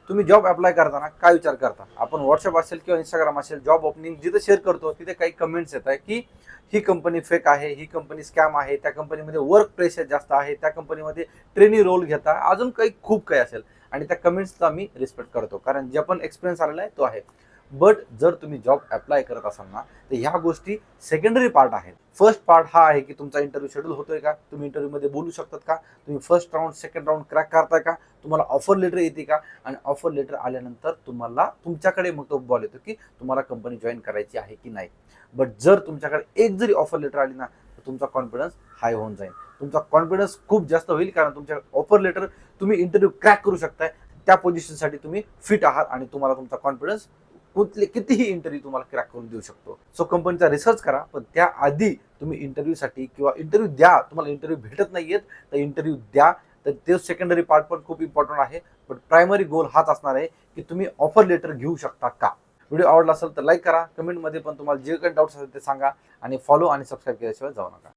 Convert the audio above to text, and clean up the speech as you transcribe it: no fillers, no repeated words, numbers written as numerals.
तुम्ही job apply करताना काय विचार करता? आपण व्हॉट्सअप असेल किंवा इंस्टाग्राम असेल, जॉब ओपनिंग जिथे शेअर करतो तिथे काही कमेंट्स येत आहे की ही कंपनी फेक आहे, ही कंपनी स्कॅम आहे, त्या कंपनीमध्ये वर्क प्रेशर जास्त आहे, त्या कंपनीमध्ये ट्रेनी रोल घेता, अजून काही खूप काही असेल. आणि त्या कमेंट्सचा मी रिस्पेक्ट करतो, कारण जे पण एक्सपिरियन्स आलेला आहे तो आहे. बट जर तुम्ही जॉब अप्लाय करत असाल ना, तर ह्या गोष्टी सेकंडरी पार्ट आहेत. फर्स्ट पार्ट हा आहे की तुमचा इंटरव्ह्यू शेड्यूल होतोय का, तुम्ही इंटरव्ह्यूमध्ये बोलू शकतात का, तुम्ही first round second round crack करताय का, तुम्हाला ऑफर लेटर येते का, आणि ऑफर लेटर आल्यानंतर तुम्हाला तुमच्याकडे मग तो बॉल येतो की तुम्हाला कंपनी जॉईन करायची आहे की नाही. बट जर तुमच्याकडे एक जरी ऑफर लेटर आली ना, तर तुमचा कॉन्फिडन्स हाय होऊन जाईल, तुमचा कॉन्फिडन्स खूप जास्त होईल, कारण तुमच्या ऑफर लेटर तुम्ही इंटरव्ह्यू क्रॅक करू शकताय, त्या पोझिशनसाठी तुम्ही फिट आहात आणि तुम्हाला तुमचा कॉन्फिडन्स कुठले कितीही इंटरव्ह्यू तुम्हाला क्रॅक करून देऊ शकतो. सो कंपनीचा रिसर्च करा, पण त्याआधी तुम्ही इंटरव्ह्यूसाठी किंवा इंटरव्ह्यू द्या. तुम्हाला इंटरव्ह्यू भेटत नाहीयेत तर इंटरव्ह्यू द्या. तर ते सेकंडरी पार्ट पण खूप इम्पॉर्टंट आहे. पण प्रायमरी गोल हाच असणार आहे की तुम्ही ऑफर लेटर घेऊ शकता का. व्हिडिओ आवडला असेल तर लाईक करा, कमेंटमध्ये पण तुम्हाला जे काही डाऊट्स असेल ते सांगा, आणि फॉलो आणि सबस्क्राईब केल्याशिवाय जाऊ नका.